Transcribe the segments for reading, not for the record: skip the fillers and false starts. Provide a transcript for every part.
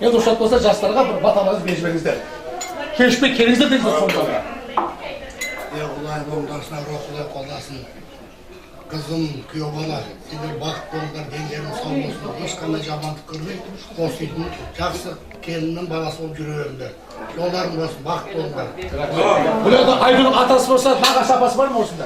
Енді рұқсат болса жастарға бір баталарыңыз беріп жіберіңіздер. Кешпей келіңіздер дейсіз сонда. Құдай болғандарына рухлы қолдасын. Қызым, күйеу бала, сендер бақыт болыңдар, денлерің сау болсын, ешқандай жамандық көрмей, осы үйдің жақсы келіннің баласы болып жүре беріңдер. Жолдарың болсын, бақыт болыңдар. Бұл енді Айдың атасы болса, Нағашы апасы бар ма осында?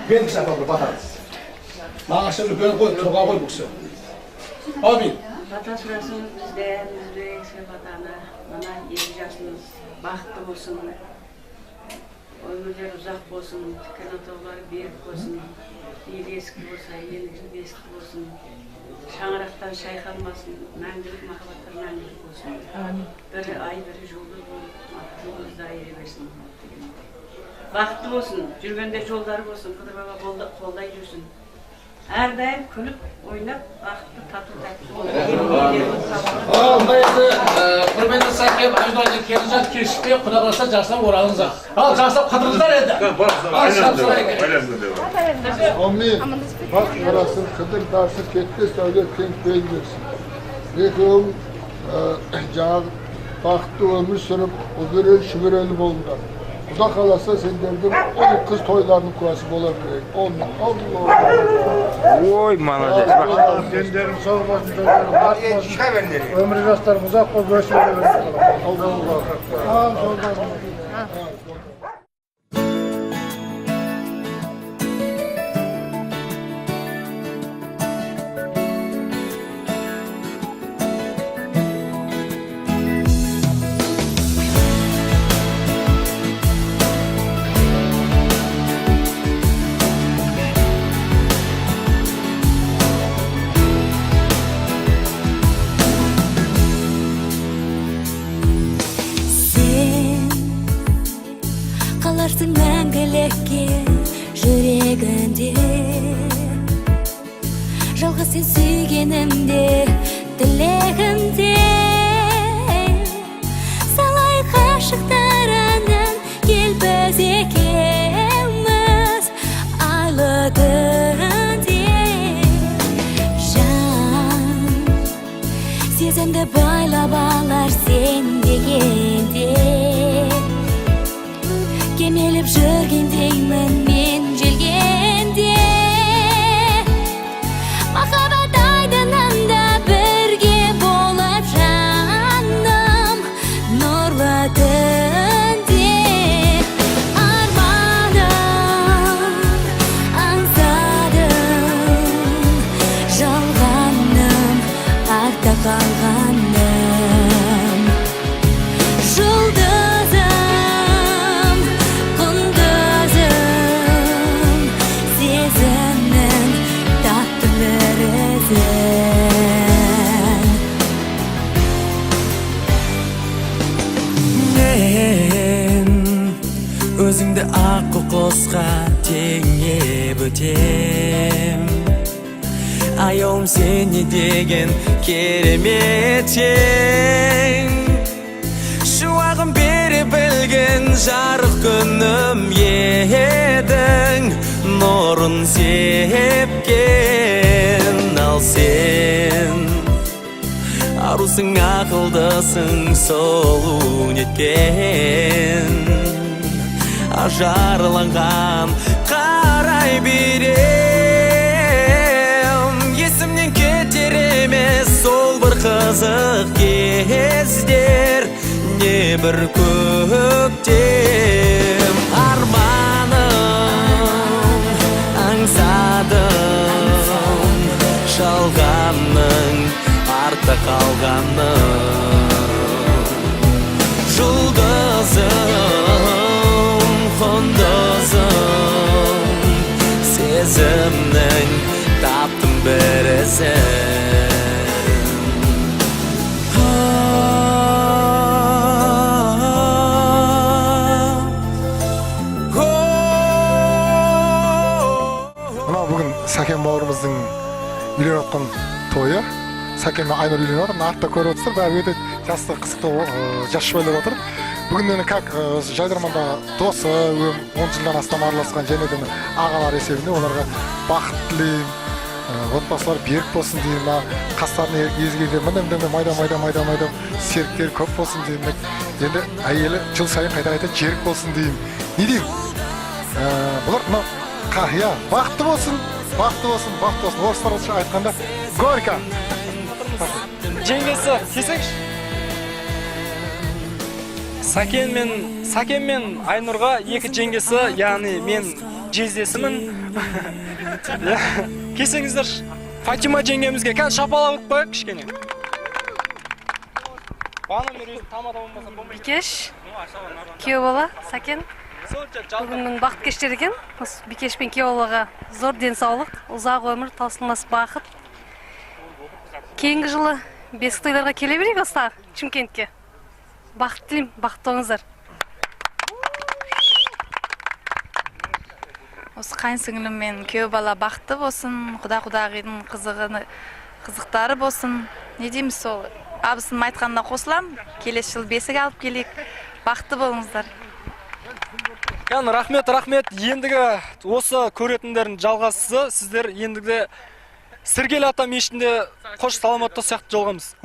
Беріңіз апа бір батаңыз. Нағашы үлкен қой, тұрға қой бұл кісі. Аумин. Бата сұрасың бізден, өзбек батаны, мына 7 жасыңыз бақытты болсын. Өмірлер ұзақ болсын, тіккен отаулары берік болсын. Ел ескі болса, ел ескі болсын. Шаңырақтан шайқалмасын, мәңгілік махаббаттар мәңгілік болсын. Бірі ай, бірі жұлдыз болып, жұлдызды айыра берсін. Бақытты болсын, жүргенде жолдары болсын, Қыдыр баба қолдай жүрсін. Әрдайым күліп, ойнап, бақытты тату-тәтті болсын. Құрметті Сәкен, Айдың келінжан кешікпей, құда қаласа жасап оралыңыздар. Ал жасап қыдырыңыздар енді. Amin. Bak arasın, kıdır dersin, ketті söyle, kenk beğenirsin. Eküm, baqtı ömür sürüp, öbürü şübüreli bolunlar. Kuda kalasa senlerden 10 kız toylarının kuvası olabilir. Amin. Allah. Oy manacak. Kendilerin sağ olmasın, çocukların artmasın. Ömrü yaşlarım uzak ol, görüşmeyle verin. Allah. Kalarsın мәңгілікке жүрегімде, жалғыз сен сүйгенімде, тілегімде. Салай ғашықтар әнін, кел біз екеуміз айлы түнде. Жан, сезімді байлап алар сен дегенде. Кемеліп жүргендеймін мен желгенде. Махаббат айдынында бірге болып жаным, нұрлы түнде. Арманым, аңсадым, жалғаным, артта қалғаным. Өзіңді ақ қоқысқа теңеп өтем. Аяуым сені деген керемет ең. Шуағым бере білген жарық күнім едің. Нұрын сепкен ал сен. Арусың, ақылдысың, сұлу неткен. Ажарланған қарай берем. Есімнен кетер емес сол бір қызық кездер, не бір көктем. Арманым, аңсадым, жалғаның, артта қалғаның. Жұлдызым, құндызым, сезімнің таптым бір ізін. Мына бүгін Сәкен бауырымыздың үйленіп жатқан тойы. Сәкен мен Айнұр үйленіп жатыр. Артта көріп отырсыздар, бәрі өте жасты, қызықты жас жұбайлар отыр. Бүгін мені как жайдарманда досы, 10 жылдан астам араласқан және де ағалар есебінде оларға бақыт тілеймін, отбасылар берік болсын деймін, қастарына езгеге міне майда серіктер көп болсын деймін. Енді әйелі жыл сайын қайта жерік болсын деймін. Не деймін? Бұлар мына қағия бақытты болсын. Орыстарша айтқанда горько. Жеңгесі кесекші. Сакен мен Айнұрға екі жеңгесі, яғни мен жездесімін. Кесеңіздер Фатима жеңгемізге қазір шапалақ ұтпайық кішкене. Бикеш, күйеу бала, Сакен. Бүгіннің бақыт кештері екен. Бикеш пен күйеу балаға зор денсаулық, ұзақ өмір, таусылмас бақыт. Кейінгі жылы бесік тойларға келе берейік осылар, Шымкентке. Бақыт тілеймін, бақытты болыңыздар. Осы қайын сіңілім мен күйеу бала бақытты болсын, құда-құдағидың қызықтары болсын. Не дейміз сол? Абысының айтқанына қосылам, келесі жыл бесік алып келейік. Бақытты болыңыздар. Рахмет. Ендігі осы көретіндердің жалғасы сіздер ендігі Сергел ата мешітінде қош саламатта сияқты жолғамыз.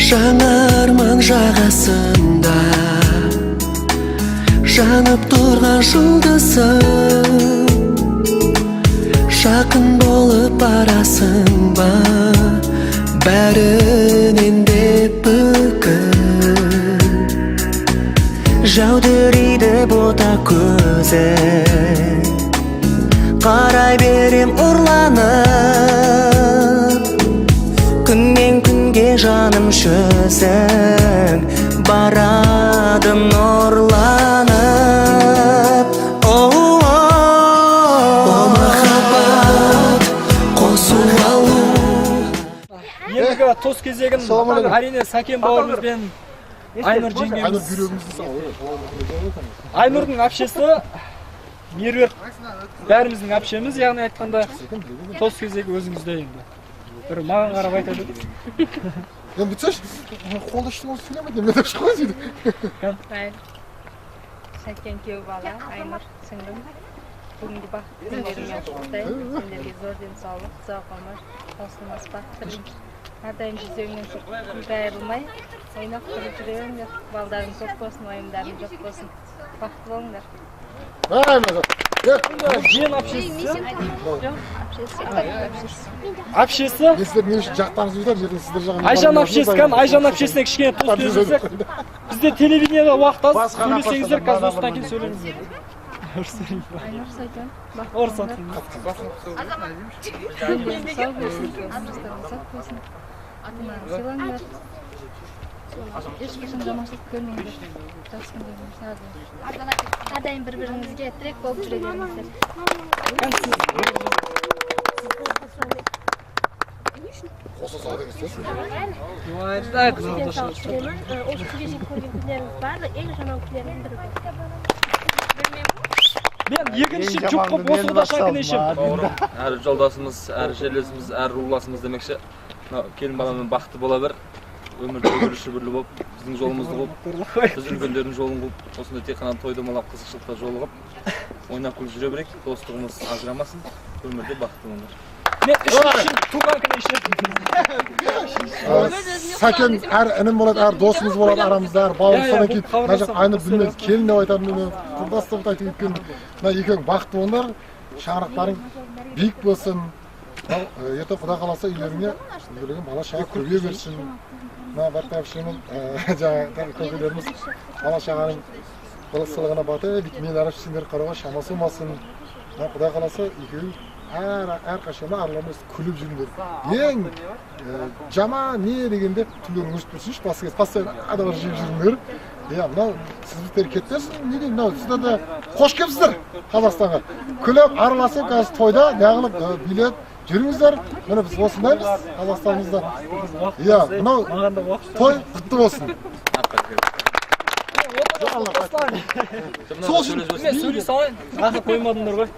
Жаңарман жағасында жанып тұрған жұлдызым, жақын болып барасың ба, бәрінен де бүкіл жаудырайды бота көзі, қарай берем ұрланып, күннен күнге жаным шөзің, барады нұрланып. О махаббат қосу алу. Ендігі тоз кезегін әрине Сакен бауырымыз бен Айнұр жеңгеміз. Айнұрдың әпшесі Меруерт бәріміздің әпшеміз, яғни айтқанда тоз кезегі өзіңізде енді. Бір маған қарап айтады. Енді бүтсеш, қолды ішін осы сөйлемеді, мен деп шықпай дейді. Сәкен күйеу бала, Айнұр, сіңлім. Бүгінгі бақыт күндеріңе құттықтаймын. Сендерге зор денсаулық, ұзақ өмір, таусылмас бақыт тілеймін. Әрдайым жүздеріңнен күлкі айырылмай, ойнап күліп жүре беріңдер. Балдарың көп болсын, уайымдарың жоқ болсын. Бақытты болыңдар. Жиен общесі? Жоқ, общесі. Общесі? Сіздер не үшін жақтаңыз үйдер, жерден сіздер жағын... Айжан общесі кән, Айжан общесіне кішкене тост берсек. Бізде телевидениеға уақыт аз, сөйлесеңіздер, қазір осыдан кейін сөйлеңіздер. Айнұр Сәкен. Орыс атын. Сау болсын, жұмыстарың сақ болсын. Атынан сыйлаңдар. Ешқашан жаманшылық көрмеңдер. Жақсы күндеріңіз сау. Әрдайым бір-біріңізге тірек болып жүре беріңіздер. Қоса сау деңіздер. Денсаулық тілеймін. Осы күнге шейін көрген күндеріңіз барлық ең жаман күндердің бірі болды. Мен екінші жұп қып осы құдашан күн ешім. Әр жолдасымыз, әр жерлесіміз, әр руласымыз демекші. Келін баламен бақытты бола бер. Өмірде өріші бірлі болып, біздің жолымызды қылып, біз үлкендердің жолын қылып, осындай тек қана тойды малап қызықшылықта жолығып, ойнап күліп жүре берейік, достығымыз ажырамасын, өмірде бақытты болыңдар. Мен үшін туған күн ешім. Сәкен әр інім болады, әр досымыз болады арамызда, әр бауыр содан кейін мына жақ Айнұр білмейді, келін деп айтатын мені, құрдас деп айтып өткен. Мына екеуің бақытты болыңдар, шаңырақтарың биік болсын. Ерте Құда қаласа үйлеріңе бала шаға көбейе берсін. Мына Бартап шымен жаңағы көкелеріміз бала шағаның сылығына баты, мен әріп сендер қарауға шамасы болмасын. Құда қаласа екеуің әрқашанда арларымыз күліп жүріңдер. Ең жаман не дегенде түрлерің өсіп тұрсыншы, басыңыз постоянно адамдар жеп жүріңдер. Мынау сіздер кетпесін, неге мынау сіздер де қош келіпсіздер Қазақстанға. Күліп, араласып, қазір тойда неғылып билеп жүріңіздер. Міне біз осындаймыз Қазақстанымызда. Мынау той құтты болсын. Сол үшін мен сөйлей салайын, ақы қоймадыңдар ғой.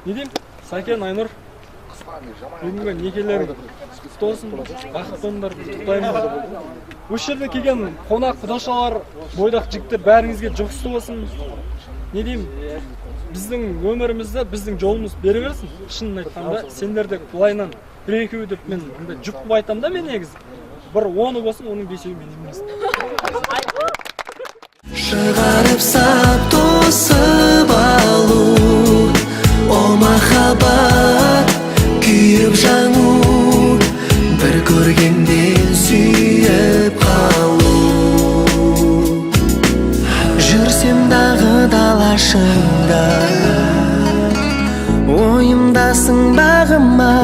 Не деймін? Сәкен, Айнұр, бүгінгі некелерің құтты болсын, бақытты болыңдар, құттықтаймын. Осы жерде келген қонақ құдашалар, бойдақ жігіттер бәріңізге жұғысты болсын. Не деймін? Біздің өмірімізді, біздің жолымыз бере берсін. Шынын айтқанда, сендерде бұлайынан бір-екеуі деп мен жұп қылып айтам да мен негізі. Бір 10-ы болсын, оның 5-еуі мен емес. Шығарып сап тосып алу, о махаббат күйіп жаңу, бір көргенден сүйіп қалу. Жүрсем дағы далашында, ойымдасың бағыма,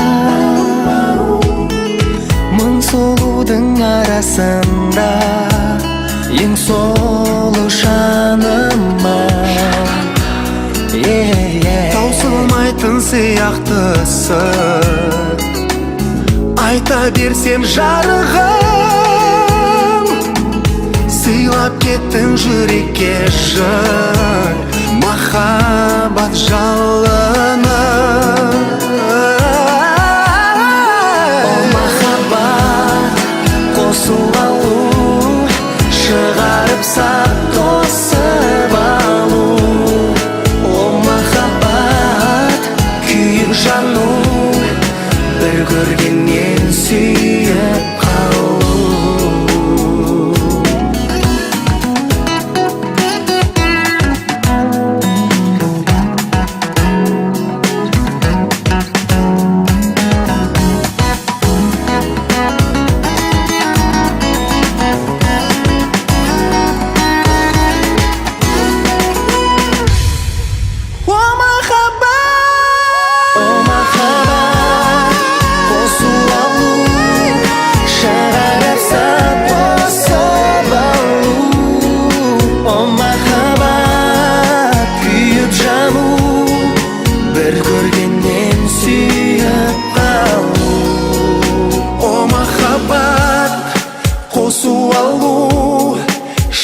мың сұлудың арасында, ең солы жаныма. Таусылмайтын сияқтысы, айта берсем жарығым, сыйлап кеттің жүрекке жыр, махаббат жалыны. О махаббат қосу алу, шығарып сап тосып алу. О махаббат күйіп жану, бір көргеннен сүйіп қалу.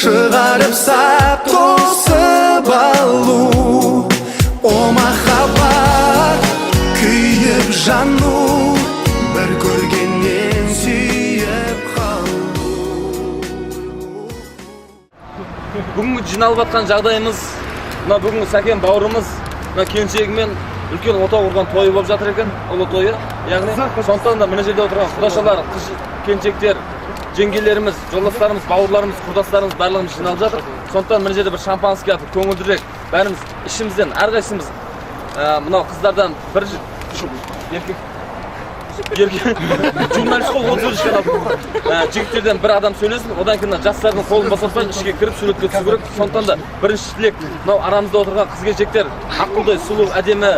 Шығарып сап тосып алу, о махаббат күйіп жану, бір көргеннен сүйіп қалу. Бүгінгі жиналып жатқан жағдайымыз мына бүгінгі Сәкен бауырымыз мына келіншегімен үлкен отау құрған тойы болып жатыр екен, ұлы тойы. Яғни сондықтан да мына жерде отырған құдашалар, келіншектер, жеңгелеріміз, жолдастарымыз, бауырларымыз, құрдастарымыз барлығымыз жиналып жатыр. Сондықтан мына жерде бір шампанский атып көңілдірек бәріміз ішімізден әрқайсымыз мынау қыздардан бір еркек журналист қол 30 жігіт алып жігіттерден бір адам сөйлесін, одан кейін жастардың қолын босатпай ішке кіріп суретке түсу керек. Сондықтан да бірінші тілек мынау арамызда отырған қыз-келіншектер аққудай сұлу, әдемі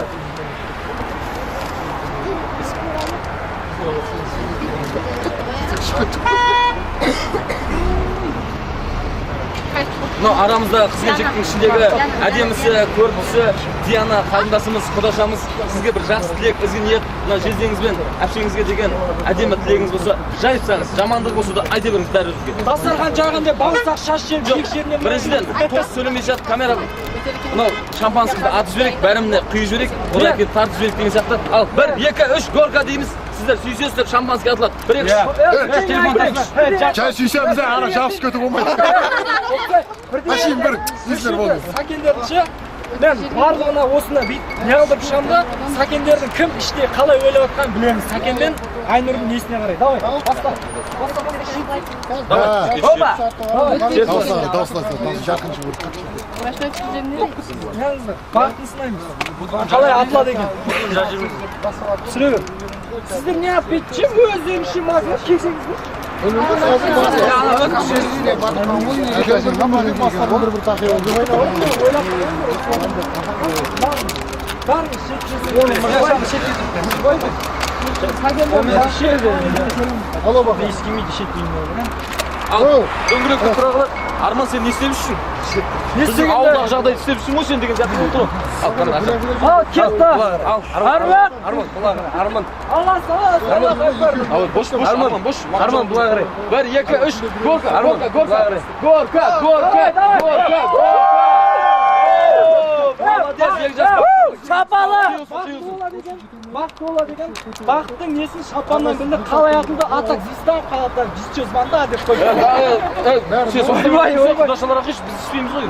мынау арамызда қыз-келіншектің ішіндегі әдемісі, көріктісі Диана қарындасымыз, құдашамыз сізге бір жақсы тілек, ізгі ниет, мына жездеңізбен әпшеңізге деген әдемі тілегіңіз болса, жайыпсаңыз, жамандық болса да айта беріңіз бәрімізге. Дастархан жағында бауырсақ шаш жеп жек жерінен. Біріншіден тост сөйлемей жатып камера мынау шампанскийді атып жіберейік, бәріміне құйып жіберейік, одан кейін тартып жіберейік деген сияқты. Ал 1, 2, 3 горка дейміз. Сіздер сүйсесіздер, шампанский атылады. 1, 2, 3 телефон тапсыз. Чай сүйсеміз, ана жабысып кетіп болмайды. Ашин бір сіздер болды. Сәкендерді мен барлығына осыны неғылдырып шығамын да, Сәкендердің кім іште қалай ойлап жатқанын білеміз. Сәкенмен Айнұрдың несіне қарай. Давай, баста. Дауысласа, жақыншы бір. Бақытын сынаймыз. Қалай атылады екен? Түсіре бер. Сіздер не алып кетші, өздеріңше мазмұн кексеңіз бе? Ал, дөңгілекті тұра қалады. Арман, сен не істеп үшсің? Біздің ауылдағы жағдайды істеп үшсің ғой сен деген сияқты болып тұр. Ал, қана аша. Ал, кетті. Арман! Арман. Алла сала! Ал, бош, Арман, бош. Арман, бұлай қарай. 1, 2, 3, горка, горка, горка. Горка, горка, горка, горка. Молодец, ел жас. Шапалы! Бақыт ола деген, бақыттың несін шапаннан білді, қалай атылды, атак звезда қалаттар, жүз банда деп қойды. Сен сондай құдашалар ақыш, біз іспейміз ғой.